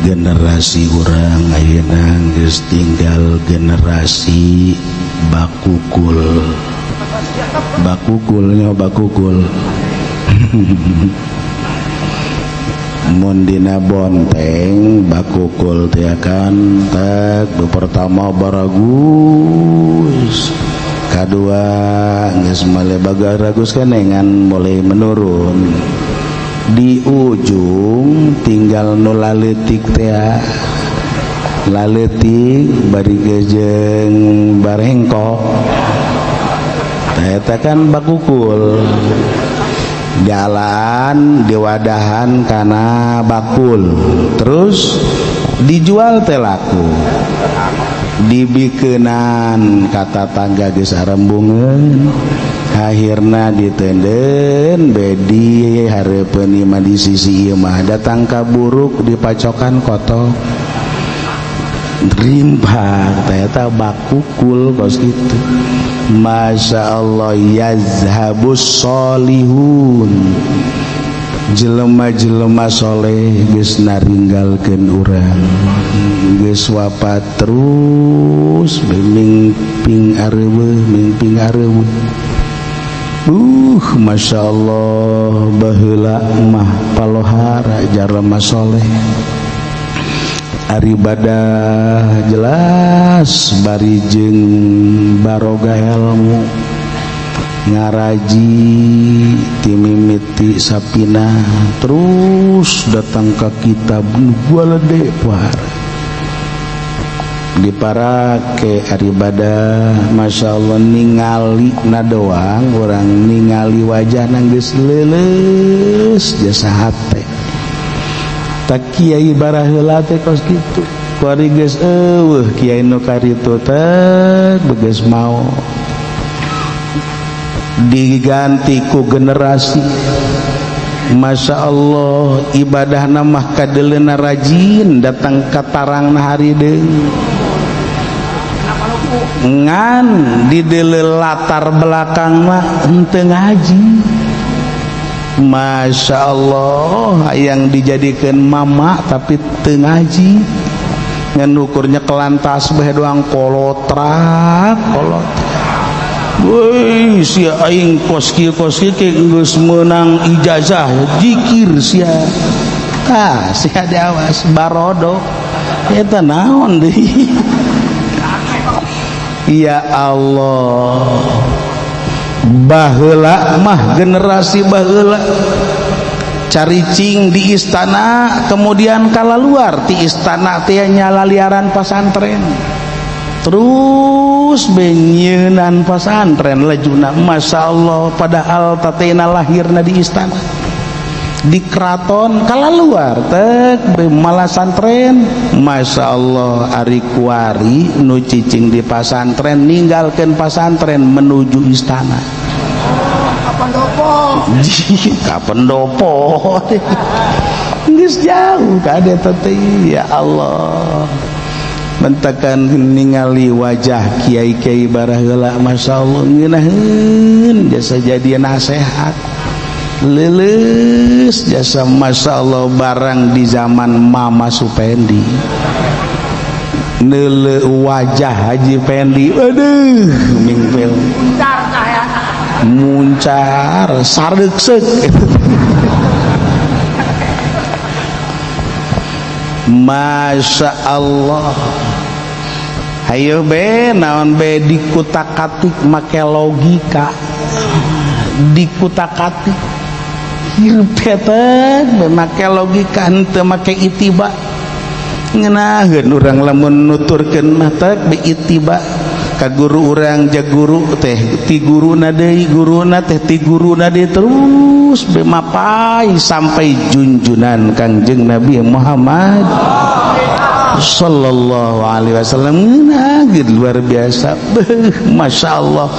generasi urang ayeuna geus tinggal generasi bakukul mun dina bonteng bakukul teh kan tak pertama baragus, kadua geus mulai bagaragus kenengan mulai menurun, di ujung tinggal nu laletik teh laletik bari jeung barengkok eta kan bakukul, jalan diwadahan kana bakul terus dijual teh laku, dibikenan kata tangga geus arembungeun, akhirna ditenden bedi hareupeun imah di sisi ieu mah datang ka buruk dipacokan kotok rimpak eta bakukul kos kitu. Masya Allah, yazhabus solihun, jelema-jelema soleh geus naringgalkeun urang, geus wafat terus mingping areueuh. Masya Allah, baheula mah palohara jalema soleh, aribadah jelas bari jeung baroga ilmu, ngaraji timimiti sapina terus datang ke kitab nu gualede puar diparake aribadah. Masya Allah, ningali na doang orang ningali wajah geus leuleus jasa hate tak kiai baraheula teh kos kitu kuari geus eueuh kiai nu karitu teh beges mau diganti ku generasi. Masya Allah, ibadah namah kadeleuna rajin datang ka tarangna harideung ngan di deuleu latar belakang mah henteu ngaji. Masya Allah, yang dijadikan mama tapi teu ngaji, ngan ukurnya kelantas bae doang kolotrak. Woi sia aing kos kieu ke geus meunang ijazah zikir sia. Sia diawas barodo eta naon deui. Ya Allah, baheula mah generasi baheula caricing di istana, kemudian kalaluar ti istana teh nyalaliaran pasantren, terus benyeunan pasantren lajuna. Masya Allah, padahal tatena lahirna di istana, di keraton kalaluar tek malah santren. Masya Allah, ari kuari nu cicing di pasantren ninggalkeun pasantren menuju istana. Kapendopo geus jauh ka eta teh. Ya Allah, mentakan ningali wajah kiai-kiai baraheula, Masya Allah ngeunaheun jasa jadi nasehat leuleus jasa. Masya Allah, barang di zaman Mama Supendi neuleu wajah Haji Pendi, aduh mingpil muncar sareukseuk. Masya Allah, hayo be naon be dikutak-katik make logika, dikutak-katik hirup eta make logika henteu make itiba. Ngeunaheun urang lamun nuturkeun mah teh be itiba ka guru urang ja guru teh ti guruna deui, guruna teh ti guruna deui, terus be mapai sampai junjunan Kangjeng Nabi Muhammad sallallahu alaihi wasallam. Ngeunaheun luar biasa. Masya Allah,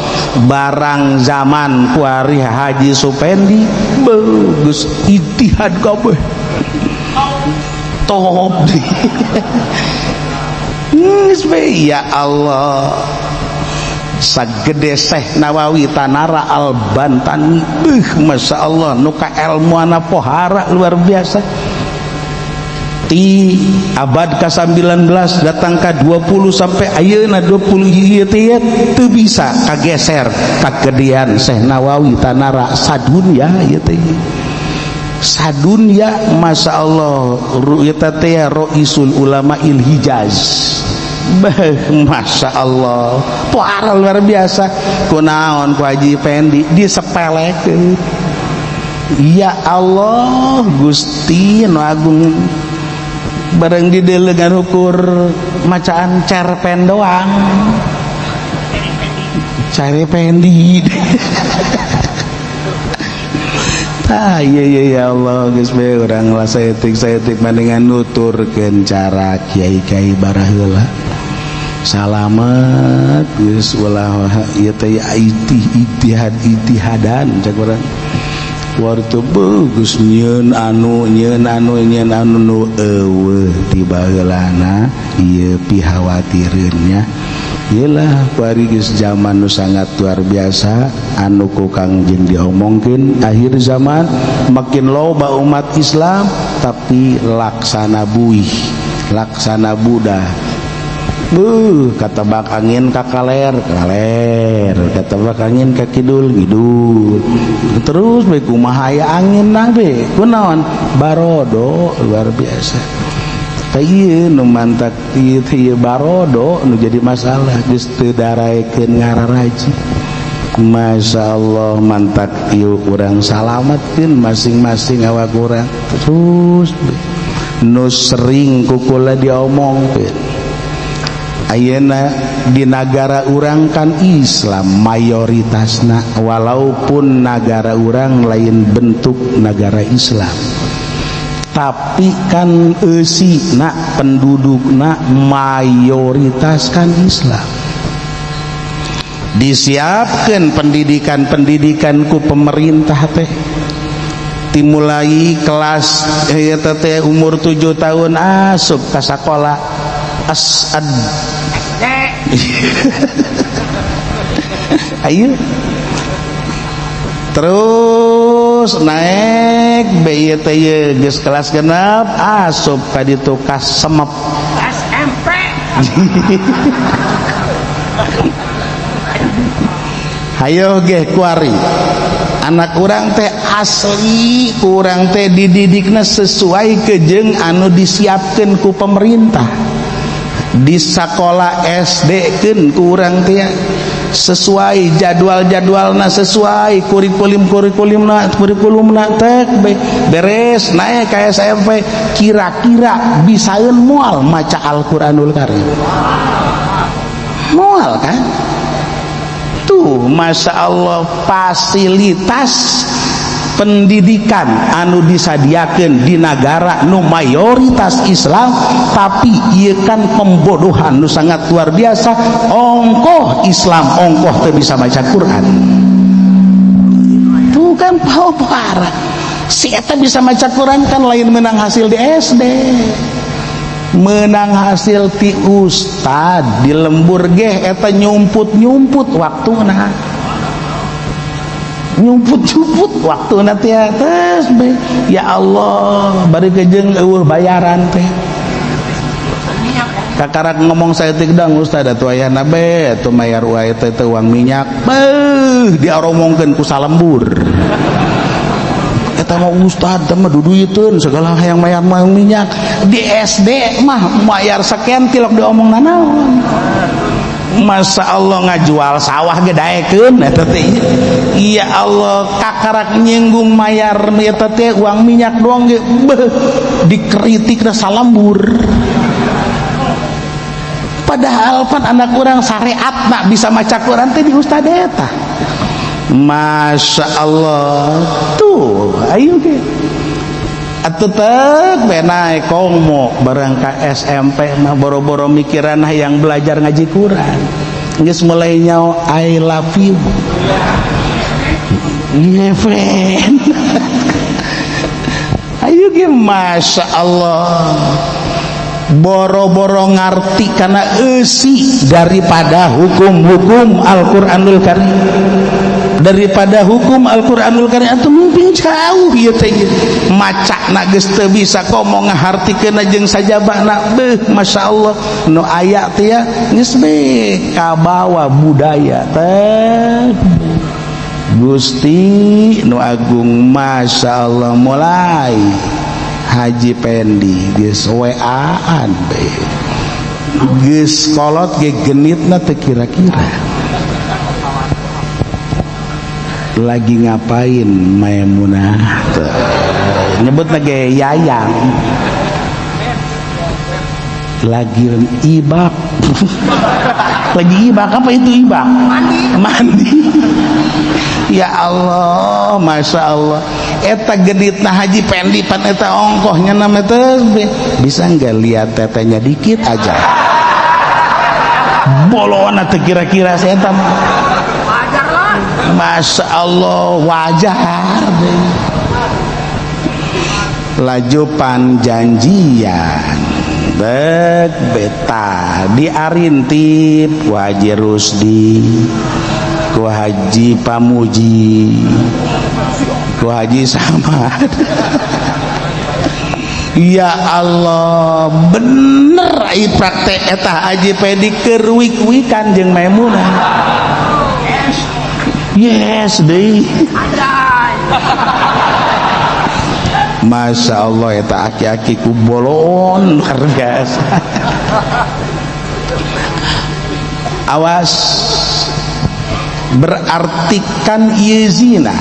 barang zaman kuari Haji Supendi bagus ijtihad kabeh top di. Ya Allah, sagede Syekh Nawawi Tanara Al-Bantani, Masya Allah, nuka ilmuana pohara luar biasa. ti abad ke-19 datang ke 20 sampai ayeuna 20 ieu teh teu bisa kageser kagedean Syekh Nawawi tanara sadunya ieu teh sadunya masya Allah eta teh Raisul Ulama il Hijaz masya Allah parah luar biasa kunaon ku Haji Pendi disepelekeun ya Allah Gusti nu agung bareng didelegan ukur macaan cerpen doang cerpendi ah iya ya Allah geus bae urang lah saeutik manengan nuturkeun cara kiai-kiai baraheula salamet geus ulah ieu teh ijtihad-ijtihadan cak urang wartu bagus nyeun anu nu eueuh ti baheulana ieu pihawatireunnya iyalah bari geus zaman nu sangat luar biasa anu ku Kangjeng diomongkeun akhir zaman makin loba umat Islam tapi laksana buih laksana budah katebak angin ka kaler katebak angin ka kidul terus bae kumaha aya angin na be kunaon barodo luar biasa ieu nu mantak ieu barodo nu jadi masalah geus teu daraekeun ngararaji masya Allah mantak ieu urang salametkeun masing-masing awak urang terus nu sering kukula diomongkeun ayeuna di negara urang kan Islam mayoritasna walaupun negara urang lain bentuk negara Islam tapi kan eusina pendudukna mayoritas kan Islam disiapkeun pendidikan ku pemerintah teh dimulai kelas eta teh umur 7 tahun asup ka sakola asad ayo terus naik bae teh geus kelas genep asup ka ditu ka semep SMP hayo ge kuari anak urang teh asli urang teh dididikna sesuai kejeung anu disiapkeun ku pemerintah di sekolah SD keun ku urang teh sesuai jadwal-jadwalna sesuai kurikulumna teh beres naik ka SMP kira-kira bisaeun moal maca Al-Qur'anul Karim moal kan tuh masya Allah fasilitas pendidikan anu disadiakeun di negara nu mayoritas Islam tapi ieu kan pembodohan nu sangat luar biasa ongkoh Islam ongkoh teu bisa baca Quran tuh kan parah si eta bisa baca Quran kan lain menang hasil di SD menang hasil ti ustad di lembur ge eta nyumput waktuna nyumput waktu nanti atas ya Allah bari kejeung eueuh bayaran teh kakarak ngomong saya tikdang ustad atuh ayana be atuh mayar wae teh uang minyak diaromongkeun ku salembur eta mah ustad teh mah duduiteun segala hayang mayar minyak di SD mah mayar sekian tilok diomongna naon masa Allah ngajual sawah gedaekeun eta teh iya Allah kakarak nyinggung mayar eta teh uang minyak doang ge dikritikna salambur padahal pan anak urang syariatna bisa maca Quran teh di ustad eta masya Allah tuh ayo ge atuh teh naik komo barang ka SMP mah boro-boro mikiran yang belajar ngaji Quran geus mulai nyao I love you yeah friend ayo ge masya Allah boro-boro ngarti karena eusi daripada hukum-hukum Al-Qur'anul Karim daripada hukum Al-Qur'anul Karim atuh mumping jauh ieu teh macana geus teu bisa komo ngahartikeun jeung sajabana beuh masyaallah nu aya teh ya geus be kabawa budaya teh Gusti nu agung masyaallah mulai Haji Pendi geus WA-an be geus kolot ge genitna teu kira-kira lagi ngapain Maimunah nyebutna ge yayang lagi ibak lagi ibak apa itu ibak mandi ya Allah masya Allah eta genitna Haji Pendi pan eta ongkohnya nama teh bisa nggak lihat tetenya dikit aja bolona teh kira-kira saya tam masya Allah wajar deh laju pan janjian bet beta diarintip ku Haji Rusdi ku Haji Pamuji ku Haji Samad ya Allah bener ai praktek eta Haji Pendi keur wik-wikan jeung Maimunah yes deh Masya Allah eta aki-aki ku bolon luar biasa awas berarti kan ieu zina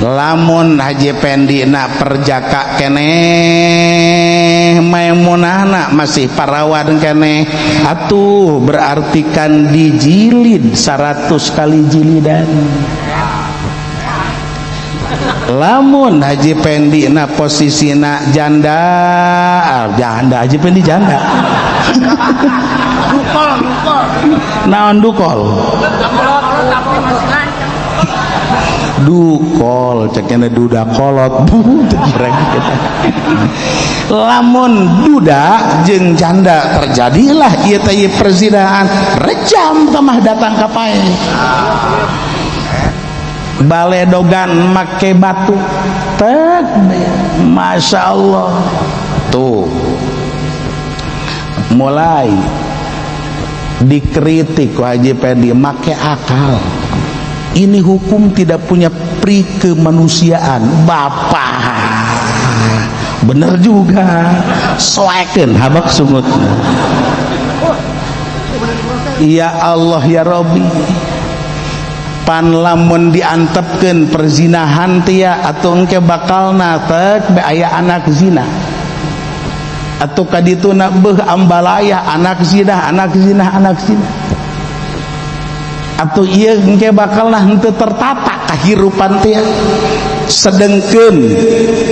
lamun Haji Pendi na perjaka keneh Maimunahna masih parawan keneh atuh berarti kan dijilid 100 kali jilidan lamun Haji Pendi na posisina janda janda Haji Pendi janda dukol naon dukol dukol ceknya duda kolot lamun duda jeung janda terjadilah ieu teh perzinahan rejam tamah datang ka pae baledogan make batu tek masya Allah tuh mulai dikritik Haji Pendi make akal ini hukum tidak punya pri kemanusiaan bapak bener juga soekeun habak sungut ya Allah ya Rabbi pan lamun diantepkeun perzinahan tia atau engke bakalna tek be aya anak zina atau kadituna beuh ambalaya anak zina atau ieu engke bakalna henteu tertata kahirupan teh sedengkeun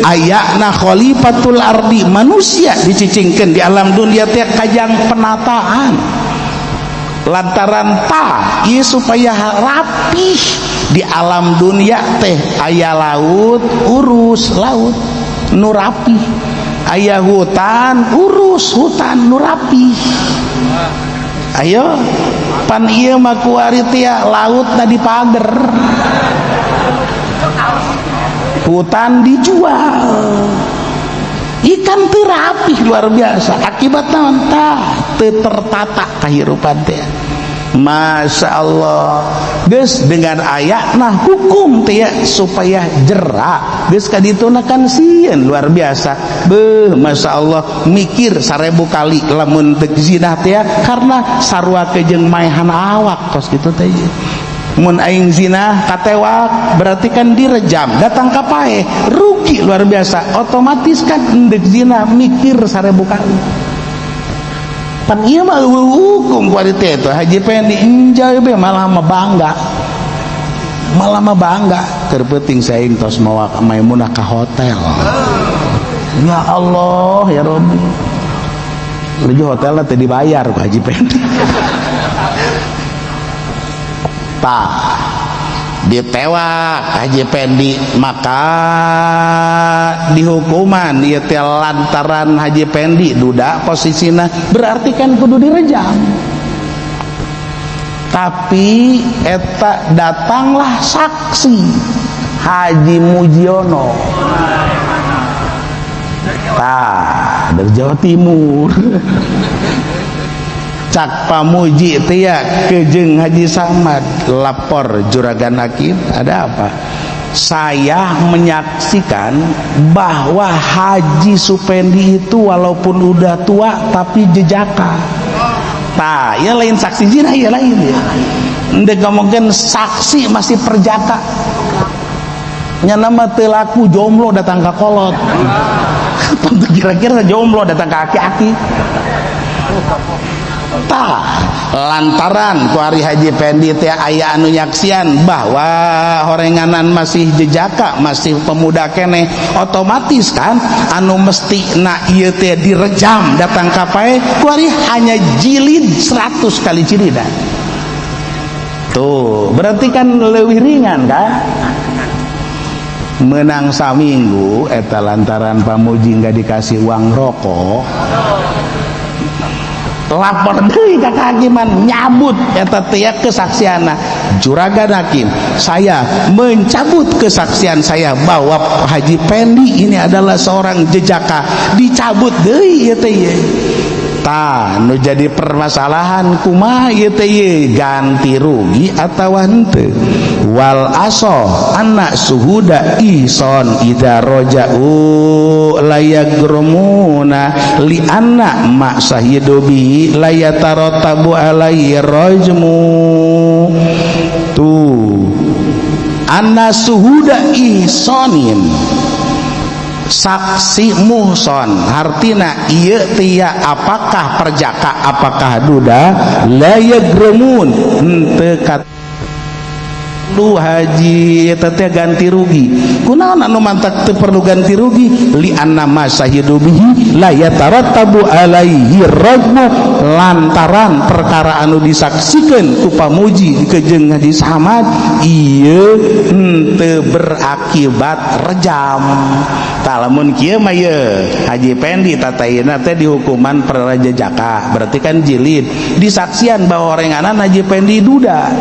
ayana khalifatul ardi manusia dicicingkeun di alam dunia teh kajang penataan lantaran ieu supaya rapih di alam dunia teh aya laut urus laut nu rapih aya hutan urus hutan nu rapih ayo pan ieu mah kuari tia lautna dipager hutan dijual ikan teu rapih luar biasa akibatna tah teu tertata kahirupan teh Masya Allah geus dengan ayatna hukum teh supaya jerak geus kadituna kan sieun luar biasa beuh Masya Allah mikir 1000 kali lamun teu zina teh karena sarua jeung maehan awak tos kitu teh mun aing zina katewak berarti kan direjam datang ka pae rugi luar biasa otomatis kan endek zina mikir 1000 kali pan ieu mah hukum kualitas itu Haji Pendi enjay be malah mah bangga keur peuting saing tos mawa Maimunah ka hotel ya Allah ya Rabbi leuwih hotelna teh dibayar ku Haji Pendi tah ditewak Haji Pendi maka dihukuman ieu teh lantaran Haji Pendi duda posisina berarti kan kudu direjam Tapi eta datanglah saksi Haji Mujiono dari Jawa Timur. Cak pamuji tia kejeng Haji Samad, lapor Juragan Hakim, ada apa? Saya menyaksikan bahwa Haji Supendi itu walaupun udah tua tapi jejaka. Nah, ya lain saksi zina, ya lain ya. Ndek ngomongin saksi masih perjaka. Nya nama telaku jomblo datang ke kolot. Tentu kira-kira jomblo datang ke aki-aki. Tah, lantaran ku ari Haji Pendi teh aya anu nyaksian bahwa horenganan masih jejaka, masih pemuda kene, otomatis kan anu mesti na ieu teh direjam datang ka pae ku ari hanya jilid 100 kali jilidan. Tuh, berarti kan leuwih ringan kan? Menang saminggu eta lantaran pamuji enggak dikasih uang rokok. Lapor deui ka kehakiman nyabut eta teh kesaksianna. Juragan Hakim, saya mencabut kesaksian saya bahwa Haji Pendi ini adalah seorang jejaka. Dicabut deui ieu teh. Tah nu jadi permasalahan kumaha ieu teh, ganti rugi atawa henteu. Wal aso anak suhuda ison ida roja'u layagrumuna li anak mak sahidubi layatarotabu alaihi rojmu. Tuh anak suhuda isonin saksi muhson, artina iya tia apakah perjaka apakah duda layagrumun henteu kat lu haji teteh ganti rugi. Kunaon anu mantak teu perlu ganti rugi? Li anna ma syahidu bihi la yatarattabu alaihi rajmu, lantaran perkara anu disaksikeun ku pamuji kejeng Haji Samad ieu henteu berakibat rejam. Tah lamun kieu mah ye Haji Pendi tatayeuna teh dihukuman perjejaka, berarti kan jilid. Disaksian bahwa orenganan Haji Pendi duda.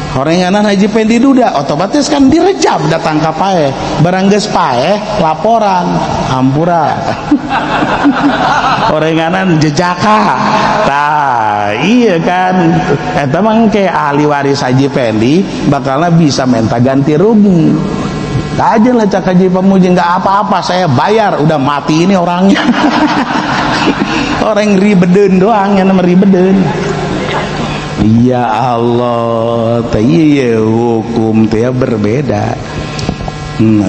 Horenganan Haji Pendi duda, otomatis kan direjam datang ka pae. Barang geus pae laporan hampura. Horenganan jejaka. Tah, iya kan. Eta mah ke ahli waris Haji Pendi bakalna bisa minta ganti rugi. Aja lah cak Haji Pamuji, nggak apa-apa, saya bayar, udah mati ini orangnya. Orang ribeden doang, yang nama ribeden. Ya Allah, iya hukum teh berbeda.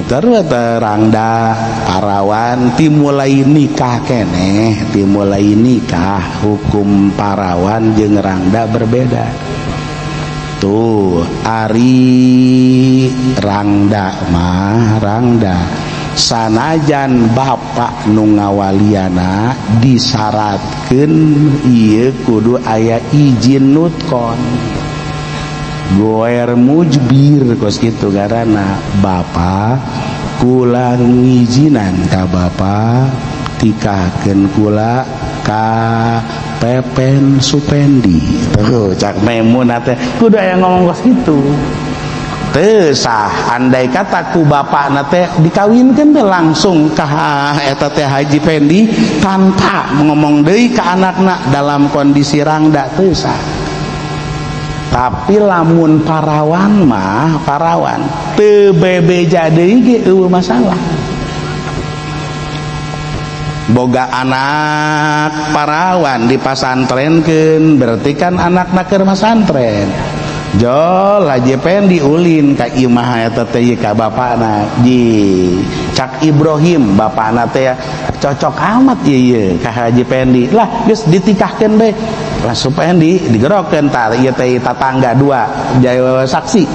Terus terangda parawan timulai nikah keneh, timulai nikah hukum parawan jeung rangda berbeda. Tuh ari rangda mah rangda sanajan bapak nu ngawaliana disyaratkeun ieu kudu aya izin nutkon goer mujbir kos kitu garana bapak kula ngijinan ka bapak tikahkeun kula ka Pepen Supendi. Tuh cak Maimunah teh kudu aya ngomong kos kitu. Teu sah andai kata ku bapakna teh dikawinkeun teh langsung ka eta teh Haji Pendi tanpa ngomong deui ka anakna dalam kondisi rangda teu sah. Tapi lamun parawan mah parawan teu bebeja deui ge eueuh masalah. Boga anak parawan di pasantrenkeun berarti kan anakna keur masantren. Jol Haji Pendi ulin ka imah eta teh ka bapakna ji Cak Ibrahim bapakna teh cocok amat ieu ka Haji Pendi lah geus ditikahkeun bae lah Supendi digerokeun tah ieu teh tatangga dua jaya saksi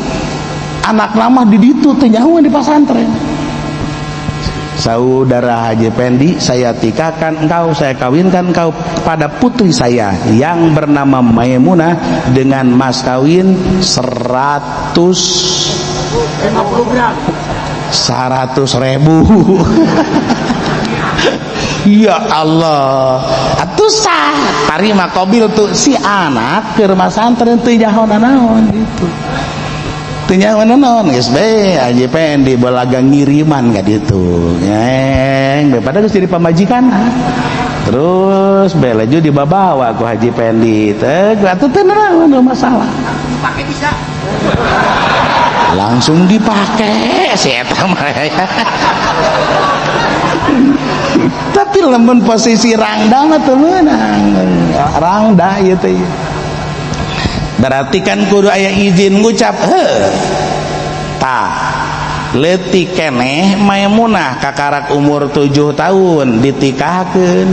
anak lama di ditu teh nyawa di pasantren. Saudara Haji Pendi, saya tikahkan engkau, saya kawinkan engkau pada putri saya yang bernama Maimunah dengan mas kawin 100.000. ya Allah atuh sah tarima qabil tuh si anak ke rumah santren teu nyaho naon gitu teu nyaho naon geus bae Haji Pendi balaga ngiriman ka ditu ngeng bae padahal geus jadi pamajikan terus bae laju dibawa ku Haji Pendi teh atuh teu naon masalah pake bisa langsung dipakai si eta mah tapi lamun posisi rangda mah teu meunang rangda ieu teh berarti kan kudu aya izin ngucap tah leutik keneh Maimunah kakarak umur 7 tahun ditikahkeun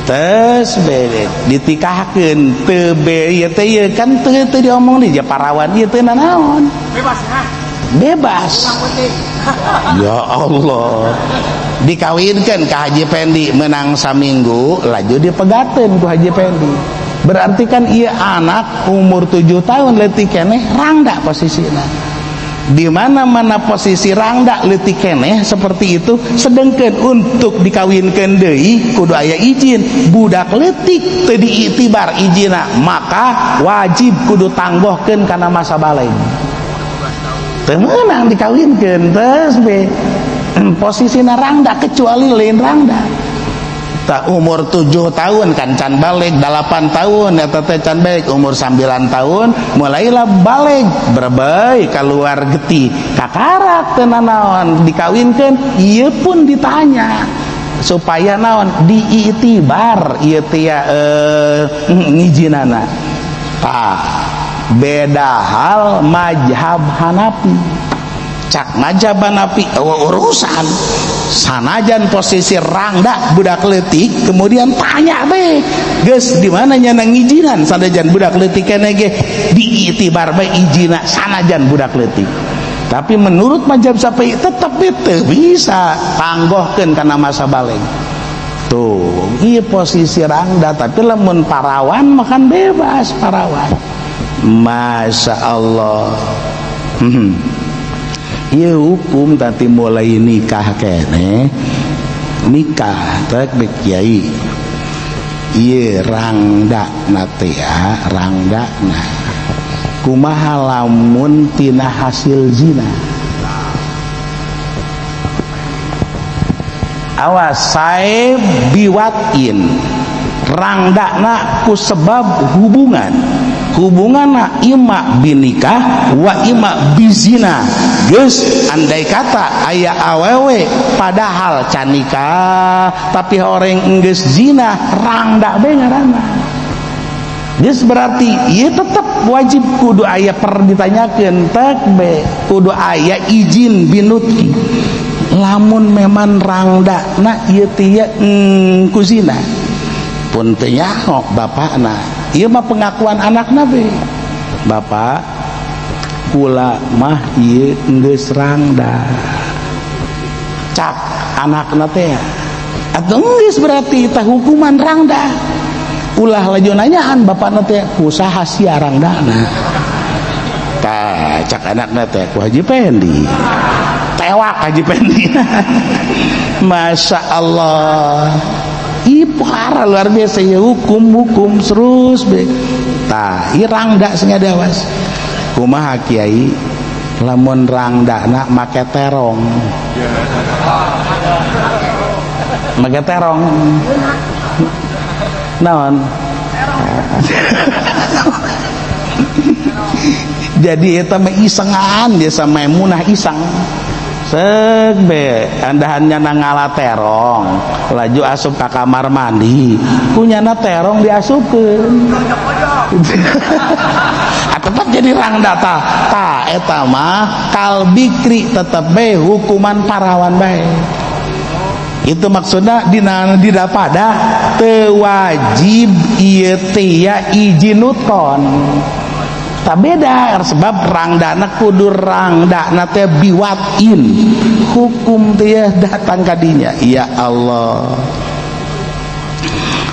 tes bede ditikahkeun teu be ieu teh ieu kan teu diomong di parawan ieu teu naon bebas ha bebas ya Allah dikawinkeun ka Haji Pendi menang saminggu laju dipegateun ku Haji Pendi berarti kan ieu anak umur 7 tahun leutik keneh rangda posisina di mana-mana posisi rangda leutik keneh seperti itu sedengkeun untuk dikawinkeun deui kudu aya izin budak leutik teu diiktibar izina maka wajib kudu tanggohkeun kana masa baleg teu meunang dikawinkeun terus be posisina rangda kecuali lain rangda tak umur 7 tahun kan can balik 8 tahun eta teh can balik umur 9 tahun mulailah balik berbay keluar geti kakarak teu naon dikawinkeun ieu pun ditanya supaya naon diiktibar ieu teh ngijinana tah beda hal mazhab Hanafi cak mazhab Hanafi urusan sanajan posisi rangda budak leutik kemudian tanya be geus di mana nya ngijinan sanajan budak leutik keneh ge diiktibar bae izina sanajan budak leutik tapi menurut mazhab Syafi'i tetep teu bisa tanggohkeun kana masa baleg tuh ieu posisi rangda tapi lamun parawan makan bebas parawan Masya Allah ieu hukum tadi mulai nikah kene nikah tek bek kiai ieu rangdana teh rangdana kumaha lamun tina hasil zina awas sae biwatin rangdana ku sebab hubunganna ima binikah wa ima bizina geus andai kata aya awewe padahal canikah tapi horeng geus zina rangda bae ngaranna geus berarti ieu tetep wajib kudu aya per ditanyakeun tek be kudu aya izin binutki lamun memang rangdana ieu teh ku zina pun teu nyaho bapakna ieu mah pengakuan anakna be bapak kula mah ieu geus rangda cak anakna teh atuh geus berarti teh hukuman rangda ulah laju nanyaan bapakna teh kusaha sia rangdana tah cak anakna teh ku Haji Pendi tewak Haji Pendi Masya Allah ipara luar biasa ya hukum terus be tah ieu rangda sengaja awas kumaha kiai lamun rangda nak make terong naon jadi eta mah isengan dia sama Maimunah iseng seug be andahannya ngala terong laju asup ka kamar mandi kunyana terong diasupkeun tetep jadi rangda ta eta mah kal bikri tetep be hukuman parawan bae itu maksudnya dina pada teu wajib ieu teh izin nutkon tak beda sebab rangdana kudu rangdana teh biwatin hukum teh datang kadinya ya Allah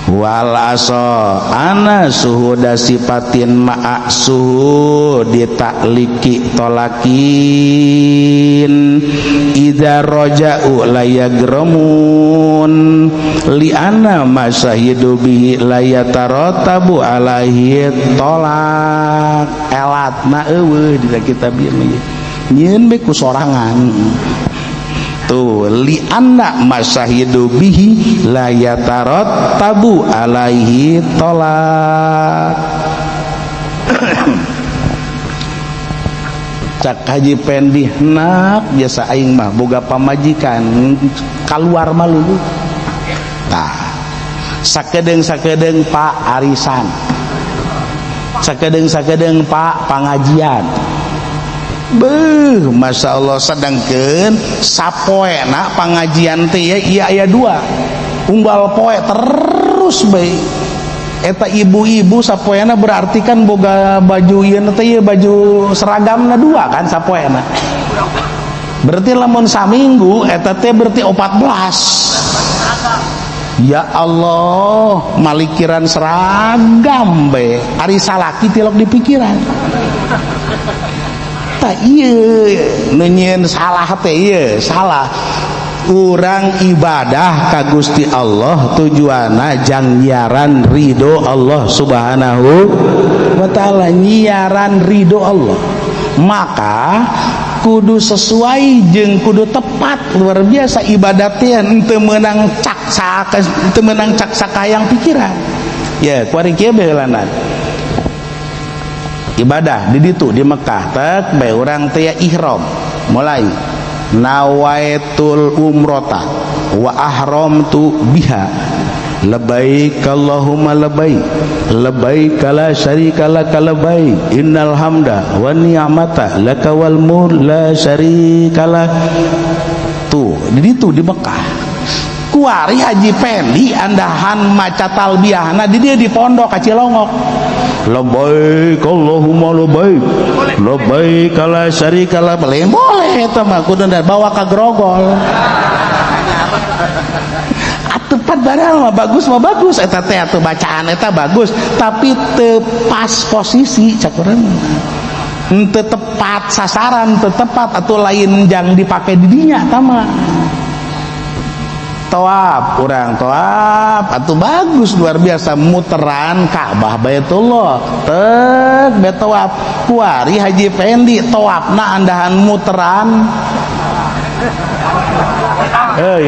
wal aso ana suhu dasipatin ma'a suhu ditakliki tolakin idza raja'u layagramun li anna masyahidu bihi layatarattabu alaihi tolak elatna eueuh dina kitab ieu nyeun be ku sorangan tuh li anna masyahidu bihi layatarattabu alaihi tolak. Cak Haji Pendi nak biasa aing mah boga pamajikan kaluar malulu tah sakedeung Pak arisan sakedeung Pak pangajian beuh Masya Allah sedangkeun sapoena pangajian teh ya aya dua unggal poe terus bae eta ibu-ibu sapoena berarti kan boga baju ieu teh baju seragamna dua kan sapoena berarti lamun saminggu eta teh berarti 14 ya Allah malikiran seragam bae ari salaki tilok dipikiran tak iya nunyin salah teh iya salah urang ibadah ka Gusti Allah tujuanna jang nyiaran ridho Allah subhanahu wa ta'ala nyiaran ridho Allah maka kudu sesuai jeung kudu tepat luar biasa ibadatnya teu meunang cak sakayang pikiran ya kuari kieu beulana ibadah di ditu di Mekah tek bae urang teh ihram mulai nawaitul umrota wa ahramtu biha labbaik Allahumma labbaik labbaik la syarika lak labbaik innal hamda wa ni'mata laka wal mulk la syarika lak tuh di ditu di Mekah kuari Haji Pendi andahan maca talbiyahna di dia di pondok ka Cilongok labbaik Allahumma labbaik labbaik la syarika lak boleh eta mah kudu bawa ka grogol tepat barang mah bagus eta teh atuh bacaan eta bagus tapi tepas posisi cak urang teu tepat sasaran teu tepat atuh lain jang dipake di dinya eta mah tawaf urang tawaf atuh bagus luar biasa muteran Ka'bah Baitullah teg be tawaf kuari Haji Pendi tawafna andahan muteran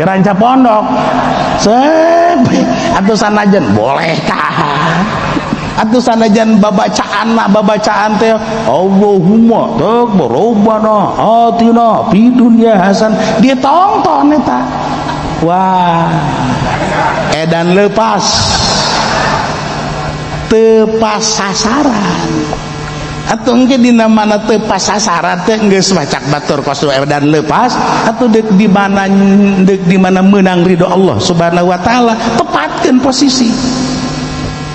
ranca pondok atuh sanajan bolehkah atuh sanajan babacaan teh Allahumma taqabbal atina fid dunya hasan ditonton eta wah edan lepas tepas sasaran atau engke dina mana tepas sasaran teh geus macak batur kosu edan lepas atau deuk di mana meunang ridho Allah subhanahu wa ta'ala tepatkeun posisi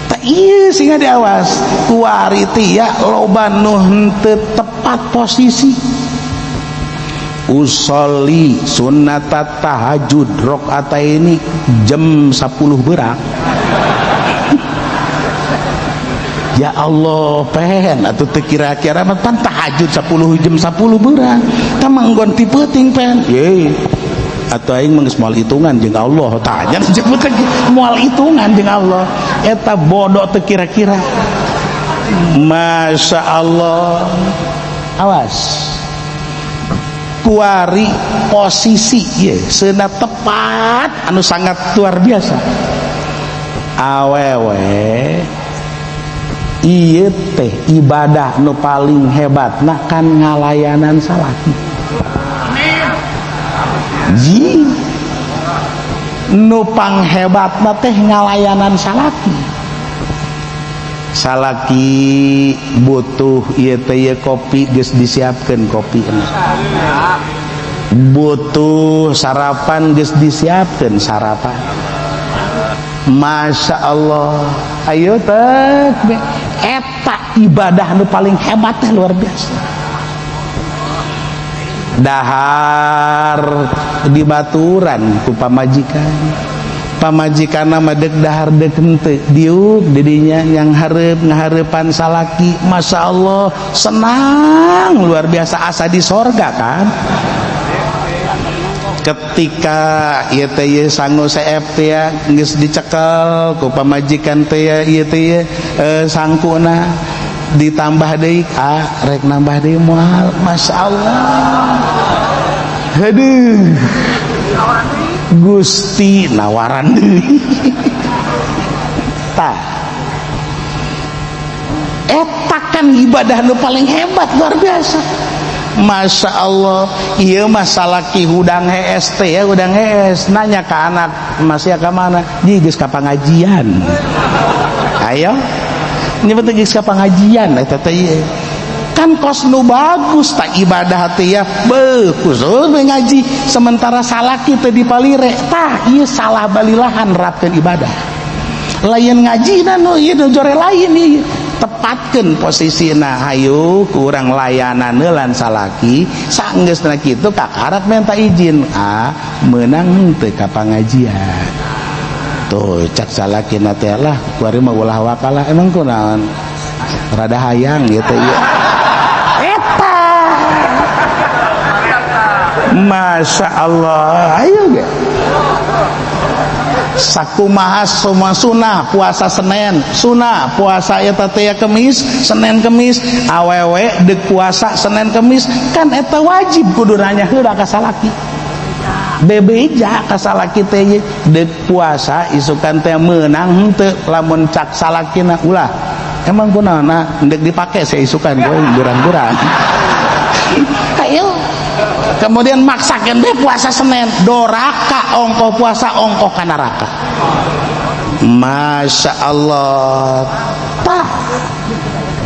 tak ieu singa diawas kuari tia loba nu henteu tepat posisi usolli sunnatat tahajud rakaataini jam 10 berak ya Allah pen atuh teu kira-kira mah pan tahajud 10 jam 10 berak tah manggon ti peuting pen ye atuh aing geus moal hitungan jeung Allah tanya disebutkeun moal hitungan jeung Allah eta bodoh teu kira-kira Masya Allah awas kuari posisi ye seuna tepat anu sangat luar biasa awewe ieu teh ibadah nu paling hebatna kan ngalayanan salaki ji nu panghebatna teh ngalayanan salaki butuh ieu teh kopi geus disiapkeun kopina butuh sarapan geus disiapkeun sarapan Masya Allah ayo teh eta ibadah nu paling hebat teh luar biasa dahar di baturan ku pamajikan pamajikana madeg dahar deg henteu diuk didinya yang ngahareupan salaki. Masya Allah senang luar biasa, asa di sorga kan. Ketika ieu teh ye sangu seep teh ya geus dicekel ku pamajikan teh ya ieu teh sangkuna ditambah deui rek nambah deui moal. Masya Allah, haduh Gusti nawaran deui tah eta kan ibadah nu paling hebat luar biasa. Masya Allah, iya masalah ki hudang hees teh ya, hudang hees nanya ke anak masih ke mana, di geus ka pangajian. Ayo nyebut geus ka pangajian eta teh kan kos nu bagus tak ibadah teh ya bagus ngaji sementara salaki teh dipalire tah ieu salah balilahan rapkeun ibadah lain ngaji nu ieu nu jore lain ieu tepatkan posisina hayu kurang layanan lan salaki sanggeusna kitu kakarak minta izin menang teu ka pangajian tuh cak salakina teh lah kuari mah ulah wakalah emang kunaon rada hayang gitu ya eta Masya Allah. Ayo ge sakumaha semua sunnah puasa Senin sunnah puasa eta teh Kemis Senin Kemis awewe deuk puasa Senin Kemis kan eta wajib kudu nanya heula ka salaki bebeja ka salaki teh deuk puasa isukan teh meunang henteu lamun cak salakina ulah emang kunaona deuk dipake saisukan boy gurang-gurang ayo kemudian maksakan be puasa Senin doraka ongkoh puasa ongkoh ka neraka. Masya Allah tah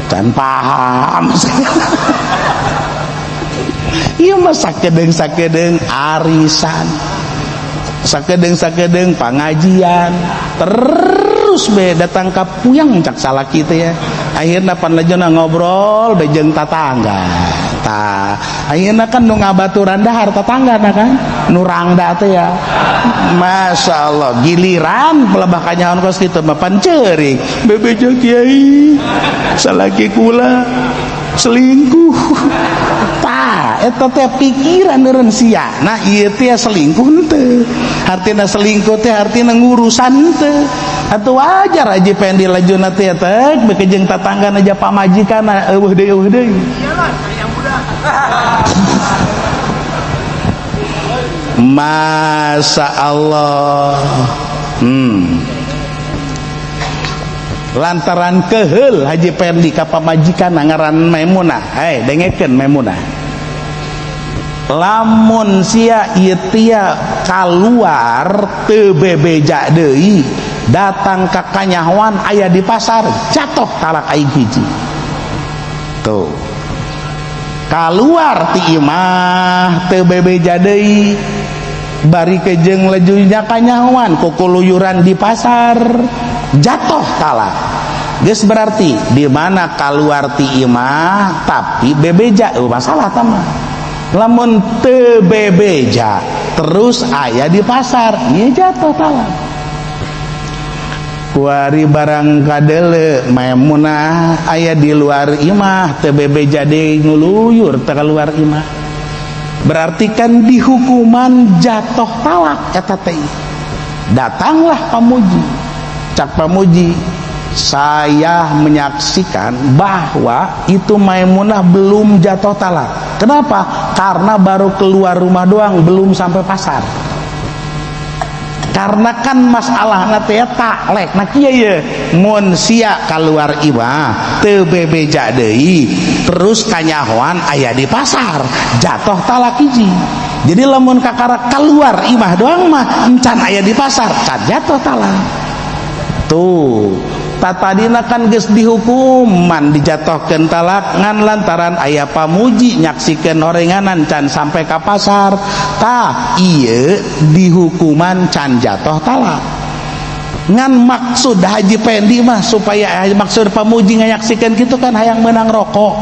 can paham ieu mah sakedeung arisan sakedeung pangajian terus be datang ka puyang cak salaki teh ya akhirna pan lajana ngobrol bejeng tatangga tah ayeuna kan nu ngabaturan dahar tatanggana kan nu rangda teh ya Masya Allah giliran pelebah kanyaon kos kitu mah pan ceurik bebeja kiai salaki kula selingkuh tah eta teh pikiran eureun sia nah ieu teh selingkuh henteu artina selingkuh teh artina ngurusan teh atuh wajar aja pendi lajuna teh teh bekejeung tatanggana aja pamajikanna eueuh deui iyalah yang muda Masya Allah lantaran keheul Haji Perdi ka pamajikanna ngaran Maimunah dengekeun Maimunah lamun sia ieu tia kaluar teu bebeja deui datang ka kanyahoan aya di pasar jatuh talak aing hiji tuh kaluar ti imah teu bebeja deui bari kejeng lejunya kanyahoan kukuluyuran di pasar jatuh talak geus berarti di mana kaluar ti imah tapi bebeja masalah tamah lamun teu bebeja terus aya di pasar ieu jatuh talak kuari barang kadele Maimunah aya di luar imah teu bebeja deui nguluyur teu keluar imah berarti kan dihukuman jatuh talak eta teh datanglah pamuji cak pamuji saya menyaksikan bahwa itu Maimunah belum jatuh talak. Kenapa? Karena baru keluar rumah doang, belum sampai pasar. Karena kan masalah teh taklek nah kieu ye mun sia keluar imah teu bebeja deui terus kanyahoan aya di pasar jatuh talak hiji. Jadi lamun kakara keluar imah doang mah encan aya di pasar can jatuh talak. Tuh tatadina kan geus dihukuman dijatuhkeun talak ngan lantaran aya pamuji nyaksikeun horenganan can sampai ka pasar tah ieu dihukuman can jatuh talak ngan maksud Haji Pendi mah supaya maksud pamuji ngayaksikeun kitu kan hayang menang rokok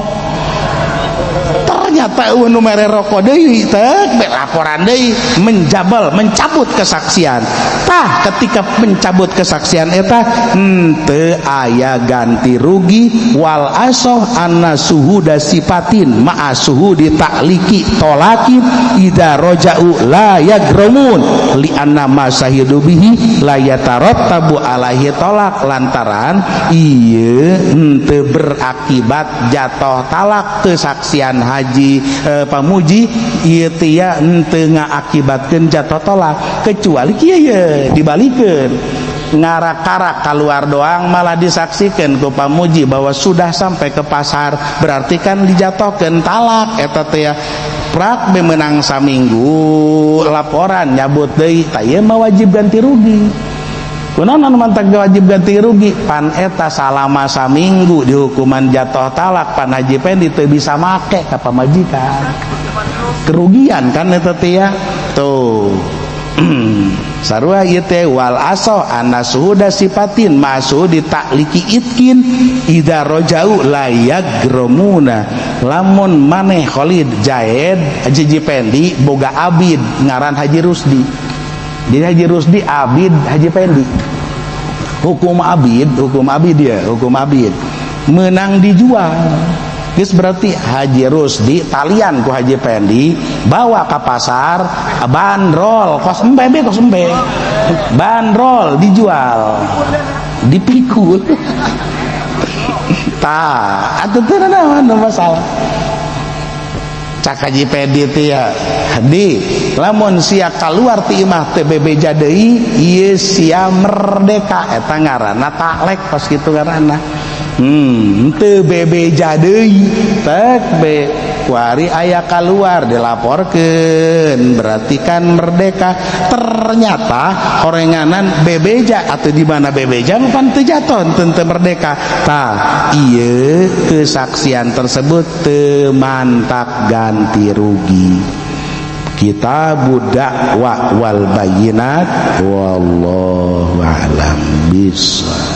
ternyata nu mere rokok deui teh laporan deui mencabut kesaksian. Tah ketika mencabut kesaksian eta henteu aya ganti rugi wal asoh anna suhuda sifatin ma'a suhudi takliki tolakin idza roja'u la yagromun li anna ma sahidu bihi la yatarattabu alaihi tolak lantaran ieu henteu berakibat jatuh talak kesaksian haji pamuji ieu teh henteu ngaakibatkeun jatuh tolak kecuali kieu ye dibalikeun ngarak-karak keluar doang malah disaksikan ku pamuji bahwa sudah sampai ke pasar berarti kan dijatuhkan talak eta teh prak bemenang saminggu laporan nyabut deui tah ieu mah wajib ganti rugi. Kunaon anu mantag wajib ganti rugi? Pan eta salama saminggu di hukuman jatuh talak pan haji pendi teu bisa make ka pamajikan. Kerugian kan eta teh ya. Tuh. Sarua ieu teh wal aso anna suhuda sifatin masuk ditakliki itkin idza rojau la yagromuna lamun maneh Khalid Jaid Haji Pendi boga abid ngaran Haji Rusdi. Jadi Haji Rusdi abid Haji Pendi. Hukum abid ya, hukum abid menang dijual. Geus berarti Haji Rusdi talian ku Haji Pendi bawa ke pasar bandrol kos embe bandrol dijual dipikul tah atuh teu naon masalah cak Haji Pendi teh ya di lamun sia kaluar ti imah teh bebeja deui ieu sia merdeka eta ngaranna taklek pas kitu ngaranna teu bebeja deui tek be kuari aya keluar dilaporkeun berarti kan merdeka ternyata horenganan bebeja atau di mana bebeja pan teu jatuh teu merdeka tah ieu kesaksian tersebut teu mantak ganti rugi. Kitabud Da'wah wal Bayyinat wallahu a'lam bishawab.